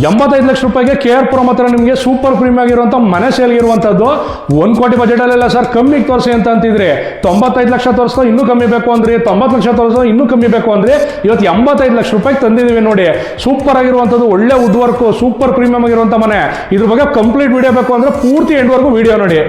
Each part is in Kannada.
85 ಲಕ್ಷ ರೂಪಾಯಿಗೆ KR ಪುರಂ ಹತ್ರ ನಿಮಗೆ ಸೂಪರ್ ಪ್ರೀಮಿಯಂ ಆಗಿರುವಂಥ ಮನೆ ಸೇಲ್ಗೆ ಇರುವಂಥದ್ದು 1 ಕೋಟಿ ಬಜೆಟಲ್ಲೆಲ್ಲ ಸರ್ ಕಮ್ಮಿಗೆ ತೋರಿಸಿ ಅಂತ ಅಂತಿದ್ರೆ 95 ಲಕ್ಷ ತೋರಿಸ್ತಾ ಇನ್ನೂ ಕಮ್ಮಿ ಬೇಕು ಅಂದ್ರೆ 90 ಲಕ್ಷ ತೋರಿಸ್ತಾ ಇನ್ನೂ ಕಮ್ಮಿ ಬೇಕು ಅಂದ್ರೆ ಇವತ್ತು 85 ಲಕ್ಷ ರೂಪಾಯಿಗೆ ತಂದಿದ್ದೀವಿ ನೋಡಿ. ಸೂಪರ್ ಆಗಿರುವಂಥದ್ದು, ಒಳ್ಳೆ ವುಡ್ ವರ್ಕ್, ಸೂಪರ್ ಪ್ರೀಮಿಯಂ ಆಗಿರುವಂಥ ಮನೆ. ಇದ್ರ ಬಗ್ಗೆ ಕಂಪ್ಲೀಟ್ ವಿಡಿಯೋ ಬೇಕು ಅಂದ್ರೆ ಪೂರ್ತಿ ಎಂಡ್ವರೆಗೂ ವಿಡಿಯೋ ನೋಡಿ.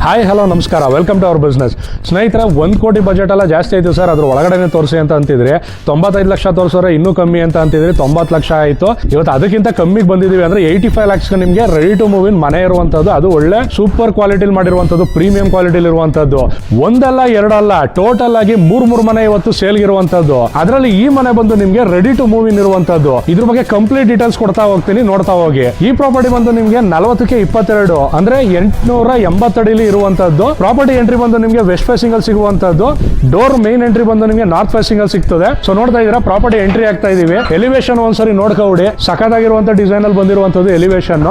ಹಾಯ್ ಹಲೋ ನಮಸ್ಕಾರ, ವೆಲ್ಕಮ್ ಟು ಅವರ್ ಬಿಸ್ನೆಸ್. ಸ್ನೇಹಿತರೆ, 1 ಕೋಟಿ ಬಜೆಟ್ ಎಲ್ಲ ಜಾಸ್ತಿ ಆಯಿತು ಸರ್, ಅದ್ರ ಒಳಗಡೆನೆ ತೋರಿಸಿ ಅಂತ ಅಂತಿದ್ರೆ 95 ಲಕ್ಷ ತೋರಿಸೋರೆ ಇನ್ನೂ ಕಮ್ಮಿ ಅಂತ ಅಂತಿದ್ರಿ. 90 ಲಕ್ಷ ಆಯಿತು. ಇವತ್ತು ಅದಕ್ಕಿಂತ ಕಮ್ಮಿಗೆ ಬಂದಿದ್ದೀವಿ ಅಂದ್ರೆ 85 ಲ್ಯಾಕ್ಸ್ಗೆ ನಿಮಗೆ ರೆಡಿ ಟು ಮೂವ್ ಇನ್ ಮನೆ ಇರುವಂಥದ್ದು. ಅದು ಒಳ್ಳೆ ಸೂಪರ್ ಕ್ವಾಲಿಟಿಲಿ ಮಾಡಿರುವಂಥದ್ದು, ಪ್ರೀಮಿಯಂ ಕ್ವಾಲಿಟಿಲಿ ಇರುವಂಥದ್ದು. ಒಂದಲ್ಲ ಎರಡಲ್ಲ, ಟೋಟಲ್ ಆಗಿ ಮೂರು ಮನೆ ಇವತ್ತು ಸೇಲ್ಗೆ ಇರುವಂಥದ್ದು. ಅದರಲ್ಲಿ ಈ ಮನೆ ಬಂದು ನಿಮಗೆ ರೆಡಿ ಟು ಮೂವ್ ಇನ್ ಇರುವಂಥದ್ದು. ಇದ್ರ ಬಗ್ಗೆ ಕಂಪ್ಲೀಟ್ ಡೀಟೇಲ್ಸ್ ಕೊಡ್ತಾ ಹೋಗ್ತೀನಿ, ನೋಡ್ತಾ ಹೋಗಿ. ಈ ಪ್ರಾಪರ್ಟಿ ಬಂದು ನಿಮಗೆ 40ಕ್ಕೆ 22 ಅಂದ್ರೆ 880 ಅಡಿಲಿ ಇರುವಂತದ್ದು. ಪ್ರಾಪರ್ಟಿ ಎಂಟ್ರಿ ಬಂದು ನಿಮಗೆ ವೆಸ್ಟ್ ಫೇಸಿಂಗ್ ಅಲ್ಲಿ ಸಿಗುವಂತದ್ದು. ಡೋರ್ ಮೇನ್ ಎಂಟ್ರಿ ಬಂದು ನಿಮಗೆ ನಾರ್ತ್ ಫೇಸಿಂಗ್ ಅಲ್ಲಿ ಸಿಗ್ತದೆ. ಸೊ ನೋಡ್ತಾ ಇದ್ದೀರಾ, ಪ್ರಾಪರ್ಟಿ ಎಂಟ್ರಿ ಆಗ್ತಾ ಇದೀವಿ. ಎಲಿವೇಶನ್ ಒಂದ್ಸರಿ ನೋಡ್ಕೊಳ್ಳಿ, ಸಖತ್ತಾಗಿರುವಂತ ಡಿಸೈನ್ ಅಲ್ಲಿ ಬಂದಿರುವಂತದ್ದು ಎಲಿವೇಶನ್.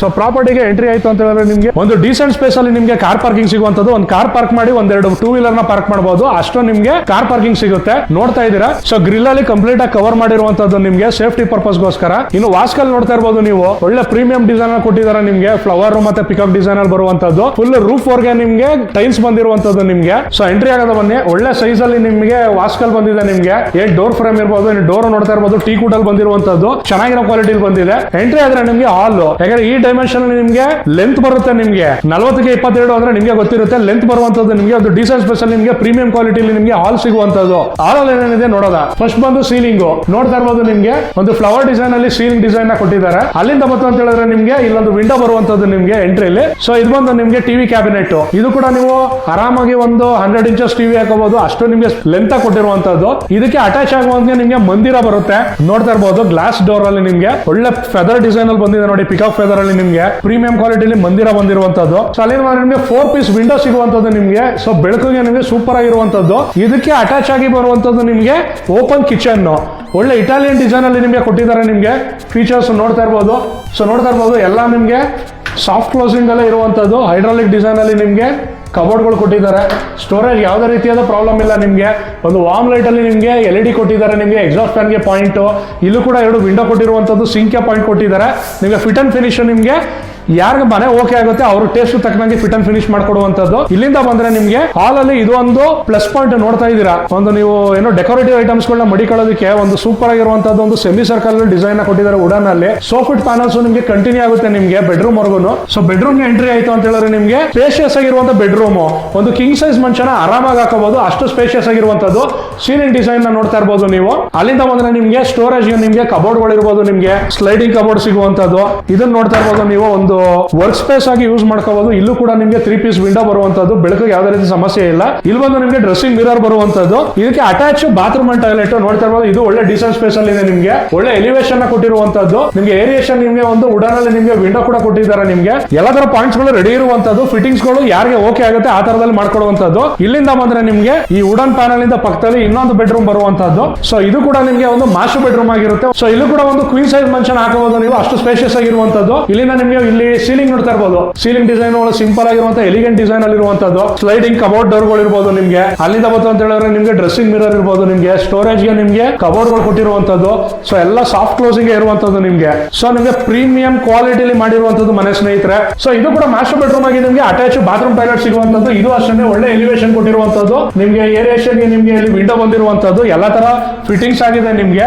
ಸೊ ಪ್ರಾಪರ್ಟಿಗೆ ಎಂಟ್ರಿ ಆಯ್ತು ಅಂತ ಹೇಳಿದ್ರೆ ನಿಮಗೆ ಒಂದು ಡೀಸೆಂಟ್ ಸ್ಪೇಸ್ ಅಲ್ಲಿ ನಿಮಗೆ ಕಾರ್ ಪಾರ್ಕಿಂಗ್ ಸಿಗುವಂತದ್ದು. ಒಂದು ಕಾರ್ ಪಾರ್ಕ್ ಮಾಡಿ ಒಂದೆರಡು 2 ವೀಲರ್ ನ ಪಾರ್ಕ್ ಮಾಡಬಹುದು, ಅಷ್ಟು ನಿಮಗೆ ಕಾರ್ ಪಾರ್ಕಿಂಗ್ ಸಿಗುತ್ತೆ. ನೋಡ್ತಾ ಇದ್ದೀರಾ, ಸೊ ಗ್ರಿಲ್ ಅಲ್ಲಿ ಕಂಪ್ಲೀಟ್ ಆಗಿ ಕವರ್ ಮಾಡಿರುವಂತದ್ದು ನಿಮಗೆ ಸೇಫ್ಟಿ ಪರ್ಪಸ್ ಗೋಸ್ಕರ. ಇನ್ನು ವಾಸ್ಕಲ್ ನೋಡ್ತಾ ಇರಬಹುದು ನೀವು, ಒಳ್ಳೆ ಪ್ರೀಮಿಯಂ ಡಿಸೈನ್ ಕೊಟ್ಟಿದ್ದಾರೆ ನಿಮಗೆ. ಫ್ಲವರ್ ಮತ್ತೆ ಪಿಕಪ್ ಡಿಸೈನ್ ಅಲ್ಲಿ ಬರುವಂತದ್ದು. ಫುಲ್ ರೂಫ್ ವರ್ಗೆ ನಿಮಗೆ ಟೈಲ್ಸ್ ಬಂದಿರುವಂತದ್ದು ನಿಮಗೆ. ಸೊ ಎಂಟ್ರಿ ಆಗೋದು ಬನ್ನಿ. ಒಳ್ಳೆ ಸೈಜ್ ಅಲ್ಲಿ ನಿಮಗೆ ವಾಸ್ಕಲ್ ಬಂದಿದೆ ನಿಮಗೆ. ಏನ್ ಡೋರ್ ಫ್ರೇಮ್ ಇರಬಹುದು, ಡೋರ್ ನೋಡ್ತಾ ಇರಬಹುದು, ಟೀ ಕೂಟ್ ಅಲ್ಲಿ ಬಂದಿರುವಂತದ್ದು ಚೆನ್ನಾಗಿರೋ ಕ್ವಾಲಿಟಿ ಬಂದಿದೆ. ಎಂಟ್ರಿ ಆದ್ರೆ ನಿಮಗೆ ಹಾಲ್, ಯಾಕಂದ್ರೆ ಈ ಡೈಮೆನ್ಷನ್ ನಿಮಗೆ ಲೆಂತ್ ಬರುತ್ತೆ. ನಿಮಗೆ 40ಕ್ಕೆ 22 ಅಂದ್ರೆ ನಿಮಗೆ ಗೊತ್ತಿರುತ್ತೆ ಲೆಂತ್ ಬರುವಂತದ್ದು. ನಿಮಗೆ ಒಂದು ಡೀಸೆಂಟ್ ಸ್ಪೇಸ್ ಅಲ್ಲಿ ನಿಮಗೆ ಪ್ರೀಮಿಯಂ ಕ್ವಾಲಿಟಿಲಿ ನಿಮಗೆ ಹಾಲ್ ಸಿಗುವಂತದ್ದು. ಹಾಲ್ ಅಲ್ಲಿ ಏನೇನಿದೆ ನೋಡೋದ. ಫಸ್ಟ್ ಬಂದು ಸೀಲಿಂಗ್ ನೋಡ್ತಾ ಇರಬಹುದು, ನಿಮಗೆ ಒಂದು ಫ್ಲವರ್ ಡಿಸೈನ್ ಅಲ್ಲಿ ಸೀಲಿಂಗ್ ಡಿಸೈನ್ ನ ಕೊಟ್ಟಿದ್ದಾರೆ. ಅಲ್ಲಿಂದ ಬಂತು ಅಂತ ಹೇಳಿದ್ರೆ ನಿಮಗೆ ಇಲ್ಲೊಂದು ವಿಂಡೋ ಬರುವಂತದ್ದು ನಿಮಗೆ ಎಂಟ್ರಿಲಿ. ಸೊ ಇದು ಬಂದು ನಿಮಗೆ ಟಿವಿ ಕ್ಯಾಬಿನೆಟ್. ಇದು ಕೂಡ ನೀವು ಆರಾಮಾಗಿ ಒಂದು 100 ಇಂಚಸ್ ಟಿವಿ ಹಾಕಬಹುದು, ಅಷ್ಟು ನಿಮಗೆ ಲೆಂತ್ ಕೊಟ್ಟಿರುವಂತದ್ದು. ಇದಕ್ಕೆ ಅಟ್ಯಾಚ್ ಆಗುವಂತೆ ನಿಮಗೆ ಮಂದಿರ ಬರುತ್ತೆ. ನೋಡ್ತಾ ಇರಬಹುದು, ಗ್ಲಾಸ್ ಡೋರ್ ಅಲ್ಲಿ ನಿಮಗೆ ಒಳ್ಳೆ ಫೆದರ್ ಡಿಸೈನ್ ಅಲ್ಲಿ ಬಂದಿದೆ ನೋಡಿ. ಪಿಕಪ್ ಫೆದರ್ ಅಲ್ಲಿ ನಿಮಗೆ ಪ್ರೀಮಿಯಂ ಕ್ವಾಲಿಟಿಲಿ ಮಂದಿರ ಬಂದಿರುವಂತದ್ದು. ಸೊ ಅಲ್ಲಿ ನಿಮಗೆ 4 ಪೀಸ್ ವಿಂಡೋ ಸಿಗುವಂತದ್ದು ನಿಮಗೆ. ಸೊ ಬೆಳಕಿಗೆ ನಿಮಗೆ ಸೂಪರ್ ಆಗಿರುವಂತದ್ದು. ಇದಕ್ಕೆ ಅಟ್ಯಾಚ್ ಆಗಿ ಬರುವಂತದ್ದು ನಿಮಗೆ ಓಪನ್ ಕಿಚನ್. ಒಳ್ಳೆ ಇಟಾಲಿಯನ್ ಡಿಸೈನ್ ಅಲ್ಲಿ ನಿಮಗೆ ಕೊಟ್ಟಿದ್ದಾರೆ. ನಿಮಗೆ ಫೀಚರ್ಸ್ ನೋಡ್ತಾ ಇರಬಹುದು. ಸೊ ನೋಡ್ತಾ ಇರಬಹುದು, ಎಲ್ಲ ನಿಮಗೆ ಸಾಫ್ಟ್ ಕ್ಲೋಸಿಂಗ್ ಅಲ್ಲೇ ಇರುವಂತದ್ದು. ಹೈಡ್ರಾಲಿಕ್ ಡಿಸೈನ್ ಅಲ್ಲಿ ನಿಮಗೆ ಕಬೋರ್ಡ್ಗಳು ಕೊಟ್ಟಿದ್ದಾರೆ. ಸ್ಟೋರೇಜ್ ಯಾವುದೇ ರೀತಿಯಾದ ಪ್ರಾಬ್ಲಮ್ ಇಲ್ಲ ನಿಮಗೆ. ಒಂದು ವಾರ್ಮ್ ಲೈಟ್ ಅಲ್ಲಿ ನಿಮಗೆ LED ಕೊಟ್ಟಿದ್ದಾರೆ. ನಿಮಗೆ ಎಕ್ಸಾಸ್ಟ್ ಫ್ಯಾನ್ ಗೆ ಪಾಯಿಂಟ್, ಇಲ್ಲೂ ಕೂಡ 2 ವಿಂಡೋ ಕೊಟ್ಟಿರುವಂತದ್ದು. ಸಿಂಕ್ ಗೆ ಪಾಯಿಂಟ್ ಕೊಟ್ಟಿದ್ದಾರೆ. ನಿಮಗೆ ಫಿಟ್ ಅಂಡ್ ಫಿನಿಶ್ ನಿಮಗೆ ಯಾರಿಗೆ ಮನೆ ಓಕೆ ಆಗುತ್ತೆ ಅವ್ರ ಟೇಸ್ಟ್ ತಕ್ಕನಾಗಿ ಫಿಟ್ ಅಂಡ್ ಫಿನಿಶ್ ಮಾಡ್ಕೊಡುವಂತದ್ದು. ಇಲ್ಲಿಂದ ಬಂದ್ರೆ ನಿಮಗೆ ಹಾಲ್ ಅಲ್ಲಿ ಇದು ಒಂದು ಪ್ಲಸ್ ಪಾಯಿಂಟ್ ನೋಡ್ತಾ ಇದ್ದೀರಾ. ಒಂದು ನೀವು ಏನೋ ಡೆಕೋರೇಟಿವ್ ಐಟಮ್ಸ್ ಗಳನ್ನ ಮಡಿಕೊಳ್ಳೋದಕ್ಕೆ ಒಂದು ಸೂಪರ್ ಆಗಿರುವಂತದ್ದು ಒಂದು ಸೆಮಿ ಸರ್ಕಲ್ ಡಿಸೈನ್ ಕೊಟ್ಟಿದ್ದಾರೆ ವುಡನ್ ಅಲ್ಲಿ. ಸೋಫಿಟ್ ಪ್ಯಾನಲ್ಸ್ ನಿಮಗೆ ಕಂಟಿನ್ಯೂ ಆಗುತ್ತೆ ನಿಮಗೆ ಬೆಡ್ರೂಮ್ ವರ್ಗು. ಸೊ ಬೆಡ್ರೂಮ್ ಗೆ ಎಂಟ್ರಿ ಆಯ್ತು ಅಂತ ಹೇಳಿದ್ರೆ ನಿಮಗೆ ಸ್ಪೇಷಿಯಸ್ ಆಗಿರುವಂತ ಬೆಡ್ರೂಮ್. ಒಂದು ಕಿಂಗ್ ಸೈಜ್ ಮಂಚನ ಆರಾಮಾಗಿ ಹಾಕಬಹುದು, ಅಷ್ಟು ಸ್ಪೇಷಿಯಸ್ ಆಗಿರುವಂತದ್ದು. ಸೀಲಿಂಗ್ ಡಿಸೈನ್ ನ ನೋಡ್ತಾ ಇರಬಹುದು ನೀವು. ಅಲ್ಲಿಂದ ಬಂದ್ರೆ ನಿಮಗೆ ಸ್ಟೋರೇಜ್ ನಿಮಗೆ ಕಬೋರ್ಡ್ ಗಳು ಇರಬಹುದು. ನಿಮಗೆ ಸ್ಲೈಡಿಂಗ್ ಕಬೋರ್ಡ್ ಸಿಗುವಂತದ್ದು. ಇದನ್ನ ನೋಡ್ತಾ ಇರಬಹುದು ನೀವು. ಒಂದು ವರ್ಕ್ ಸ್ಪೇಸ್ ಆಗಿ ಯೂಸ್ ಮಾಡ್ಕೋಬಹುದು. ಇಲ್ಲೂ ಕೂಡ ನಿಮಗೆ 3 ಪೀಸ್ ವಿಂಡೋ ಬರುವಂತದ್ದು. ಬೆಳಕಿಗೆ ಯಾವುದೇ ರೀತಿ ಸಮಸ್ಯೆ ಇಲ್ಲ. ಇಲ್ಲಿ ಬಂದು ನಿಮಗೆ ಡ್ರೆಸ್ಸಿಂಗ್ ಮಿರರ್ ಬರುವಂತದ್ದು. ಇದಕ್ಕೆ ಅಟ್ಯಾಚ್ ಬಾತ್ರೂಮ್ ಅಂಡ್ ಟಾಯ್ಲೆಟ್ ನೋಡ್ತಾ ಇರಬಹುದು. ಇದು ಒಳ್ಳೆ ಡೀಸೆಂಟ್ ಸ್ಪೇಸ್ ಅಲ್ಲಿ ಇದೆ. ನಿಮಗೆ ಒಳ್ಳೆ ಎಲಿವೇಶನ್ ಕೊಟ್ಟಿರುವಂತದ್ದು. ನಿಮಗೆ ಏರಿಯೇಷನ್ ನಿಮಗೆ ಒಂದು ವುಡನ್ ಅಲ್ಲಿ ನಿಮಗೆ ವಿಂಡೋ ಕೂಡ ಕೊಟ್ಟಿದ್ದಾರೆ. ನಿಮಗೆ ಎಲ್ಲ ತರ ಪಾಯಿಂಟ್ಸ್ ಗಳು ರೆಡಿ ಇರುವಂತದ್ದು. ಫಿಟ್ಟಿಂಗ್ಸ್ ಗಳು ಯಾರಿಗೆ ಓಕೆ ಆಗುತ್ತೆ ಆ ತರದಲ್ಲಿ ಮಾಡ್ಕೊಡುವಂತದ್ದು. ಇಲ್ಲಿಂದ ಬಂದ್ರೆ ನಿಮಗೆ ಈ ವುಡನ್ ಪ್ಯಾನಲ್ ಇಂದ ಪಕ್ಕದಲ್ಲಿ ಇನ್ನೊಂದು ಬೆಡ್ರೂಮ್ ಬರುವಂತದ್ದು. ಸೊ ಇದು ಕೂಡ ನಿಮಗೆ ಒಂದು ಮಾಸ್ಟರ್ ಬೆಡ್ರೂಮ್ ಆಗಿರುತ್ತೆ. ಸೊ ಇಲ್ಲೂ ಕೂಡ ಒಂದು ಕ್ವೀನ್ ಸೈಜ್ ಮಂಚನ ಹಾಕಬಹುದು ನೀವು, ಅಷ್ಟು ಸ್ಪೇಷಿಯಸ್ ಆಗಿರುವಂತದ್ದು. ಇಲ್ಲಿಂದ ನಿಮಗೆ ಇಲ್ಲಿ ಸೀಲಿಂಗ್ ನೋಡ್ತಾ ಇರಬಹುದು. ಸೀಲಿಂಗ್ ಡಿಸೈನ್ ಸಿಂಪಲ್ ಆಗಿರುವಂತಹ ಎಲಿಗೆಂಟ್ ಡಿಸೈನ್ ಅಲ್ಲಿ ಇರುವಂತದ್ದು. ಸ್ಲೈಡಿಂಗ್ ಕಬೋರ್ಡ್ ಡೋರ್ ಗಳು ಇರಬಹುದು ನಿಮಗೆ. ಅಲ್ಲಿಂದ ಬಂತು ಅಂತ ಹೇಳಿದ್ರೆ ನಿಮಗೆ ಡ್ರೆಸ್ಸಿಂಗ್ ಮಿರರ್ ಇರಬಹುದು. ನಿಮಗೆ ಸ್ಟೋರೇಜ್ ಗೆ ನಿಮಗೆ ಕಬೋರ್ಡ್ ಗಳು ಕೊಟ್ಟಿರುವಂತದ್ದು. ಸೊ ಎಲ್ಲ ಸಾಫ್ಟ್ ಕ್ಲೋಸಿಂಗ್ ಇರುವಂತದ್ದು ನಿಮಗೆ. ಸೊ ನಿಮಗೆ ಪ್ರೀಮಿಯಂ ಕ್ವಾಲಿಟಿಲಿ ಮಾಡಿರುವಂತದ್ದು ಮನೆ ಸ್ನೇಹಿತರೆ. ಸೊ ಇದು ಕೂಡ ಮಾಸ್ಟರ್ ಬೆಡ್ರೂಮ್ ಆಗಿ ನಿಮಗೆ ಅಟ್ಯಾಚ್ ಬಾತ್ರೂಮ್ ಟಾಯ್ಲೆಟ್ ಸಿಗುವಂತದ್ದು. ಇದು ಅಷ್ಟೇ ಒಳ್ಳೆ ಎಲಿವೇಶನ್ ಕೊಟ್ಟಿರುವಂತದ್ದು. ನಿಮಗೆ ಏರಿಯೇಷನ್ ಗೆ ನಿಮಗೆ ಇಲ್ಲಿ ವಿಂಡೋ ಬಂದಿರುವಂತದ್ದು. ಎಲ್ಲ ತರ ಫಿಟ್ಟಿಂಗ್ಸ್ ಆಗಿದೆ.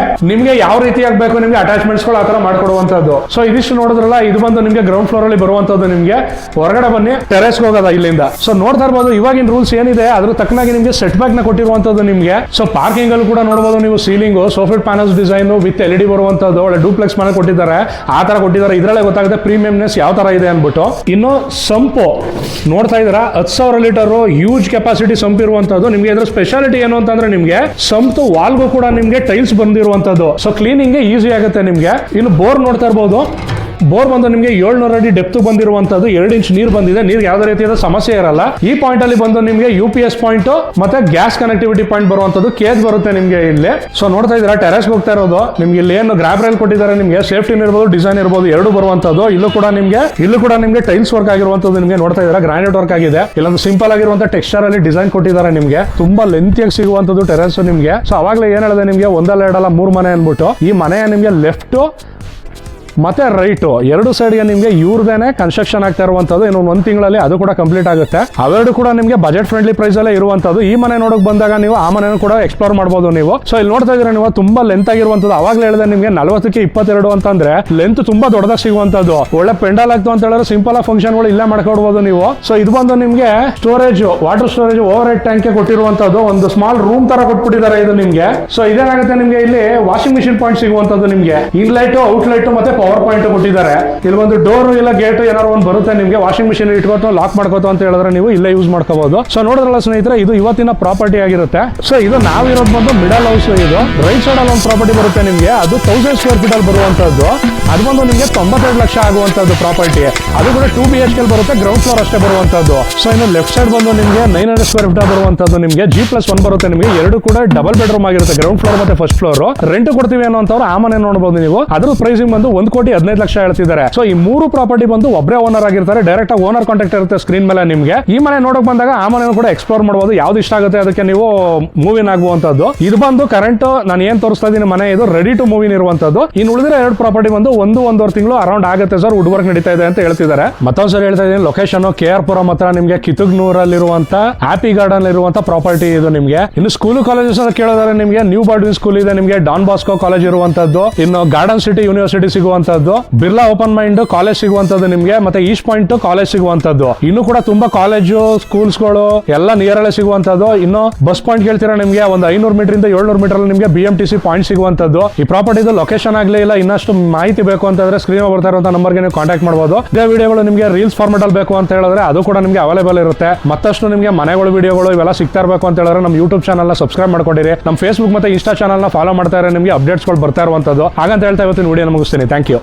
ನಿಮಗೆ ಯಾವ ರೀತಿ ಆಗಬೇಕು ನಿಮಗೆ ಅಟ್ಯಾಚ್ಮೆಂಟ್ಸ್ ಗಳು ಆತರ ಮಾಡ್ಕೊಡುವಂತದ್ದು. ಸೊ ಇದಿಷ್ಟು ನೋಡಿದ್ರಲ್ಲ, ಇದು ಬಂದು ನಿಮಗೆ ಗ್ರೌಂಡ್ ಫ್ಲೋರ್ ಅಲ್ಲಿ ಬರುವಂತದ್ದು. ನಿಮಗೆ ಹೊರಗಡೆ ಬನ್ನಿ, ಟೆರೆಸ್ ಹೋಗೋದ ಇಲ್ಲಿಂದ. ಸೊ ನೋಡ್ತಾ ಇರಬಹುದು, ಇವಾಗಿನ ರೂಲ್ಸ್ ಏನಿದೆ ಅದ್ರ ತಕ್ಕನಾಗಿ ನಿಮಗೆ ಸೆಟ್ ಬ್ಯಾಕ್ ನ ಕೊಟ್ಟಿರುವಂತದ್ದು ನಿಮಗೆ. ಸೊ ಪಾರ್ಕಿಂಗ್ ಅಲ್ಲಿ ಕೂಡ ನೋಡಬಹುದು ನೀವು. Ceiling soffit panels design with LED ಬರುವಂತದ್ದು. ಒಳ್ಳೆ ಡೂಪ್ಲೆಕ್ಸ್ ಮನೆ ಕೊಟ್ಟಿದ್ದಾರೆ. ಆ ತರ ಕೊಟ್ಟಿದ್ದಾರೆ. ಇದ್ರಲ್ಲೇ ಗೊತ್ತಾಗುತ್ತೆ ಪ್ರೀಮಿಯಂನೆಸ್ ಯಾವ ತರ ಇದೆ ಅನ್ಬಿಟ್ಟು. ಇನ್ನು ಸಂಪು ನೋಡ್ತಾ ಇದ್ದೀರಾ, 10,000 ಲೀಟರ್ ಹ್ಯೂಜ್ ಕೆಪಾಸಿಟಿ ಸಂಪ್ ಇರುವಂತದ್ದು. ನಿಮಗೆ ಇದ್ರ ಸ್ಪೆಷಾಲಿಟಿ ಏನು ಅಂತಂದ್ರೆ ನಿಮಗೆ ಸಂಪ್ ವಾಲ್ಗೂ ಕೂಡ ನಿಮಗೆ ಟೈಲ್ಸ್ ಬಂದಿರುವಂತದ್ದು. ಸೊ ಕ್ಲೀನಿಂಗ್ ಈಸಿ ಆಗುತ್ತೆ ನಿಮಗೆ. ಇನ್ನು ಬೋರ್ ನೋಡ್ತಾ ಇರಬಹುದು. ಬೋರ್ ಬಂದು ನಿಮಗೆ 700 ಅಡಿ ಡೆಪ್ತ್ ಬಂದಿರುವಂತದ್ದು, 2 ಇಂಚ್ ನೀರು ಬಂದಿದೆ. ನೀರಿಗೆ ಯಾವುದೇ ರೀತಿಯಾದ ಸಮಸ್ಯೆ ಇರಲ್ಲ. ಈ ಪಾಯಿಂಟ್ ಅಲ್ಲಿ ಬಂದು ನಿಮಗೆ UPS ಪಾಯಿಂಟ್ ಮತ್ತೆ ಗ್ಯಾಸ್ ಕನೆಕ್ಟಿವಿಟಿ ಪಾಯಿಂಟ್ ಬರುವಂತದ್ದು ಕೇಜ್ ಬರುತ್ತೆ ನಿಮಗೆ ಇಲ್ಲಿ. ಸೊ ನೋಡ್ತಾ ಇದ್ದೀರಾ ಟೆರೆಸ್ ಹೋಗ್ತಾ ಇರೋದು. ನಿಮ್ಗೆ ಇಲ್ಲಿ ಏನು ಗ್ರಾಬ್ ರೈಲ್ ಕೊಟ್ಟಿದ್ದಾರೆ, ನಿಮಗೆ ಸೇಫ್ಟಿ ಇರ್ಬೋದು, ಡಿಸೈನ್ ಇರ್ಬೋದು, ಎರಡು ಬರುವಂತದ್ದು. ಇಲ್ಲೂ ಕೂಡ ನಿಮಗೆ ಟೈಲ್ಸ್ ವರ್ಕ್ ಆಗಿರುವಂತದ್ದು ನಿಮಗೆ ನೋಡ್ತಾ ಇದ್ದೀರಾ ಗ್ರಾನೈಟ್ ವರ್ಕ್ ಆಗಿದೆ. ಇಲ್ಲೊಂದು ಸಿಂಪಲ್ ಆಗಿರುವಂತ ಟೆಕ್ಸ್ಚರ್ ಅಲ್ಲಿ ಡಿಸೈನ್ ಕೊಟ್ಟಿದ್ದಾರೆ ನಿಮಗೆ. ತುಂಬಾ ಲೆಂತಿಯಾಗಿ ಸಿಗುವಂತದ್ದು ಟೆರೆಸ್ ನಿಮಗೆ. ಸೊ ಅವಾಗಲೇ ಏನ್ ಹೇಳಿದೆ ನಿಮಗೆ, ಒಂದಲ್ಲ ಎರಡಲ್ಲ 3 ಮನೆ ಅನ್ಬಿಟ್ಟು. ಈ ಮನೆಯ ನಿಮಗೆ ಲೆಫ್ಟ್ ಮತ್ತೆ ರೈಟ್ ಎರಡು ಸೈಡ್ಗೆ ನಿಮಗೆ ಇವ್ರದೇನೆ ಕನ್ಸ್ಟ್ರಕ್ಷನ್ ಆಗ್ತಾ ಇರುವಂತದ್ದು. ಇನ್ನು 1 ತಿಂಗಳಲ್ಲಿ ಅದು ಕೂಡ ಕಂಪ್ಲೀಟ್ ಆಗುತ್ತೆ. ಅವೆರಡು ಕೂಡ ನಿಮಗೆ ಬಜೆಟ್ ಫ್ರೆಂಡ್ಲಿ ಪ್ರೈಸ್ ಅಲ್ಲೇ ಇರುವಂತದ್ದು. ಈ ಮನೆ ನೋಡಕ್ ಬಂದಾಗ ನೀವು ಆ ಮನೆ ಕೂಡ ಎಕ್ಸ್ಪ್ಲೋರ್ ಮಾಡಬಹುದು ನೀವು. ಸೊ ಇಲ್ಲಿ ನೋಡ್ತಾ ಇದ್ರೆ ನೀವು ತುಂಬಾ ಲೆಂತ್ ಆಗಿರುವಂತದ್ದು. ಅವಾಗಲೇ ಹೇಳಿದೆ ನಿಮಗೆ 40ಕ್ಕೆ 22 ಅಂತಂದ್ರೆ ಲೆಂತ್ ತುಂಬಾ ದೊಡ್ಡದಾಗಿ ಸಿಗುವಂತದ್ದು. ಒಳ್ಳೆ ಪೆಂಡಲ್ ಆಗ್ತು ಅಂತ ಹೇಳಿದ್ರೆ ಸಿಂಪಲ್ ಆಗಿ ಫಂಕ್ಷನ್ ಗಳು ಇಲ್ಲೇ ಮಾಡ್ಕೊಡ್ಬೋದು ನೀವು. ಸೊ ಇದು ಬಂದು ನಿಮಗೆ storage, water storage overhead tank ಕೊಟ್ಟಿರುವಂತದ್ದು. ಒಂದು ಸ್ಮಾಲ್ ರೂಮ್ ತರ ಕೊಟ್ಬಿಟ್ಟಿದ್ದಾರೆ ಇದು ನಿಮಗೆ. ಸೊ ಇದೇನಾಗುತ್ತೆ ನಿಮಗೆ ಇಲ್ಲಿ ವಾಷಿಂಗ್ ಮಿಷಿನ್ ಪಾಯಿಂಟ್ ಸಿಗುವಂತದ್ದು ನಿಮಗೆ. ಇನ್ಲೈಟ್, ಔಟ್ಲೈಟ್ ಮತ್ತೆ ಪವರ್ ಪಾಯಿಂಟ್ ಕೊಟ್ಟಿದ್ದಾರೆ. ಇಲ್ಲಿ ಒಂದು ಡೋರ್ ಇಲ್ಲ ಗೇಟ್ ಏನಾದ್ರು ಒಂದು ಬರುತ್ತೆ ನಿಮಗೆ. ವಾಷಿಂಗ್ ಮಿಷಿನ್ ಇಟ್ಕೊತ ಲಾಕ್ ಮಾಡ್ಕೋತ ಅಂತ ಹೇಳಿದ್ರೆ ನೀವು ಇಲ್ಲೇ ಯೂಸ್ ಮಾಡ್ಕೋಬಹುದು. ಸೊ ನೋಡಿದ್ರಲ್ಲ ಸ್ನೇಹಿತರೆ, ಇದು ಇವತ್ತಿನ ಪ್ರಾಪರ್ಟಿ ಆಗಿರುತ್ತೆ. ಸೊ ಇದು ನಾವಿರೋದು ಬಂದು ಮಿಡಲ್ ಹೌಸ್. ಇದು ರೈಟ್ ಸೈಡ್ ಅಲ್ಲಿ ಒಂದು ಪ್ರಾಪರ್ಟಿ ಬರುತ್ತೆ ನಿಮಗೆ. ಅದು 1000 ಸ್ಕ್ವೇರ್ ಫೀಟ್ ಅಲ್ಲಿ ಬರುವಂತದ್ದು. ಅದು ಬಂದು ನಿಮಗೆ 92 ಲಕ್ಷ ಆಗುವಂತದ್ದು ಪ್ರಾಪರ್ಟಿ. ಅದು ಕೂಡ 2 BHK ಬರುತ್ತೆ, ಗ್ರೌಂಡ್ ಫ್ಲೋರ್ ಅಷ್ಟೇ ಬರುವಂತದ್ದು. ಸೊ ಇನ್ನು ಲೆಫ್ಟ್ ಸೈಡ್ ಬಂದು ನಿಮಗೆ 900 ಸ್ಕ್ವೇರ್ ಫೀಟ್ ಬರುವಂತದ್ದು ನಿಮಗೆ. G+1 ಬರುತ್ತೆ ನಿಮಗೆ. ಎರಡು ಕೂಡ ಡಬಲ್ ಬೆಡ್ರೂಮ್ ಆಗಿರುತ್ತೆ, ಗ್ರೌಂಡ್ ಫ್ಲೋರ್ ಮತ್ತೆ ಫಸ್ಟ್ ಫ್ಲೋರ್. ರೆಂಟ್ ಕೊಡ್ತೀವಿ ಅನ್ನೋಂಥವ್ರು ಆ ಮನೆ ನೋಡಬಹುದು ನೀವು. ಅದ್ರ ಪ್ರೈಸಿಂಗ್ ಬಂದು 1,15 ಲಕ್ಷ ಹೇಳ್ತಿದ್ದಾರೆ. ಸೊ ಈ 3 ಪ್ರಾಪರ್ಟಿ ಬಂದು ಒಬ್ಬರೇ ಓನರ್ ಆಗಿರ್ತಾರೆ. ಡೈರೆಕ್ಟ್ ಆಗಿ ಓನರ್ ಕಾಂಟ್ಯಾಕ್ಟ್ ಇರುತ್ತೆ ಸ್ಕ್ರೀನ್ ಮೇಲೆ ನಿಮಗೆ. ಈ ಮನೆ ನೋಡಕ್ ಬಂದಾಗ ಆ ಮನೆ ಕೂಡ ಎಕ್ಸ್ಪ್ಲೋರ್ ಮಾಡಬಹುದು. ಯಾವ್ದು ಇಷ್ಟ ಆಗುತ್ತೆ ಅದಕ್ಕೆ ನೀವು ಮೂವಿನ್ ಆಗುವಂತದ್ದು. ಇದು ಬಂದು ಕರೆಂಟ್ ನಾನು ಏನ್ ತೋರಿಸ್ತಾ ಇದೀನಿ ಮನೆ, ಇದು ರೆಡಿ ಟು ಮೂವಿನ್ ಇರುವಂತದ್ದು. ಇನ್ನು ಉಳಿದಿರೋ 2 ಪ್ರಾಪರ್ಟಿ ಬಂದು 1-1.5 ತಿಂಗಳು ಅರೌಂಡ್ ಆಗುತ್ತೆ ಸರ್. ವುಡ್ ವರ್ಕ್ ನಡೀತಾ ಇದೆ ಅಂತ ಹೇಳ್ತಿದ್ದಾರೆ. ಮತ್ತೊಂದ್ಸರಿ ಹೇಳ್ತಾ ಇದೀನಿ, ಲೊಕೇಶನ್ KR ಪುರಂ ಹತ್ರ ನಿಮಗೆ ಕಿತುಗ್ನೂರಲ್ಲಿರುವಂತ ಹ್ಯಾಪಿ ಗಾರ್ಡನ್ ಇರುವಂತ ಪ್ರಾಪರ್ಟಿ ಇದು ನಿಮಗೆ. ಇನ್ನು ಸ್ಕೂಲ್ ಕಾಲೇಜಸ್ ಅಂತ ಕೇಳಿದ್ರೆ ನಿಮಗೆ ನ್ಯೂ ಬಾರ್ಡ್ವಿನ್ ಸ್ಕೂಲ್ ಇದೆ ನಿಮಗೆ, ಡಾನ್ ಬಾಸ್ಕೋ ಕಾಲೇಜ್ ಇರುವಂತದ್ದು, ಇನ್ನು ಗಾರ್ಡನ್ ಸಿಟಿ ಯೂನಿವರ್ಸಿಟಿ ಸಿಗುವಂತದ್ದು, ಬಿರ್ಲಾ ಓಪನ್ ಮೈಂಡ್ ಕಾಲೇಜ್ ಸಿಗುವಂತದ್ದು ನಿಮಗೆ, ಮತ್ತೆ ಈಸ್ಟ್ ಪಾಯಿಂಟ್ ಕಾಲೇಜ್ ಸಿಗುವಂತದ್ದು. ಇನ್ನು ಕೂಡ ತುಂಬಾ ಕಾಲೇಜು ಸ್ಕೂಲ್ಸ್ ಗಳು ಎಲ್ಲ ನಿಯರ್ ಅಲ್ಲೇ ಸಿಗುವಂತದ್ದು. ಇನ್ನು ಬಸ್ ಪಾಯಿಂಟ್ ಕೇಳ್ತೀರಾ ನಿಮಗೆ, ಒಂದು 500 ಮೀಟರ್ ಇಂದ 700 ಮೀಟರ್ ಅಲ್ಲಿ ನಿಮಗೆ BMTC ಪಾಯಿಂಟ್ ಸಿಗುವಂತದ್ದು. ಈ ಪ್ರಾಪರ್ಟಿದು ಲೊಕೇಶನ್ ಆಗ್ಲೇ ಇಲ್ಲ, ಇನ್ನಷ್ಟು ಮಾಹಿತಿ ಬೇಕು ಅಂತಂದ್ರೆ ಸ್ಕ್ರೀನ್ ಬರ್ತಾ ಇರುವಂತ ನಂಬರ್ಗೆ ನೀವು ಕಾಂಟ್ಯಾಕ್ಟ್ ಮಾಡಬಹುದು. ಇದೇ ವಿಡಿಯೋಗಳು ನಿಮಗೆ ರೀಲ್ಸ್ ಫಾರ್ಮೆಟ್ ಅಲ್ಲಿ ಬೇಕು ಅಂತ ಹೇಳಿದ್ರೆ ಅದು ಕೂಡ ನಿಮಗೆ ಅವೈಲೇಬಲ್ ಇರುತ್ತೆ. ಮತ್ತಷ್ಟು ನಿಮಗೆ ಮನೆಗಳು ವಿಡಿಯೋಗಳು ಇವೆಲ್ಲ ಸಿಗ್ತಾ ಇರಬೇಕು ಅಂತ ಹೇಳಿದ್ರೆ ನಮ್ಮ ಯೂಟ್ಯೂಬ್ ಚಾನಲ್ ನ ಸಬ್ಸ್ಕ್ರೈಬ್ ಮಾಡ್ಕೊಂಡಿರಿ. ನಮ್ಮ ಫೇಸ್ಬುಕ್ ಮತ್ತೆ ಇನ್ಸ್ಟಾ ಚಾನಲ್ ನ ಫಾಲೋ ಮಾಡ್ತಾ ಇದ್ರೆ ನಿಮಗೆ ಅಪ್ಡೇಟ್ಸ್ ಗಳು ಬರ್ತಾ ಇರುವಂತದ್ದು. ಹಾಗಂತ ಹೇಳ್ತಾ ಇವತ್ತಿನ ವಿಡಿಯೋ ಮುಗಿಸ್ತೀನಿ. Thank you.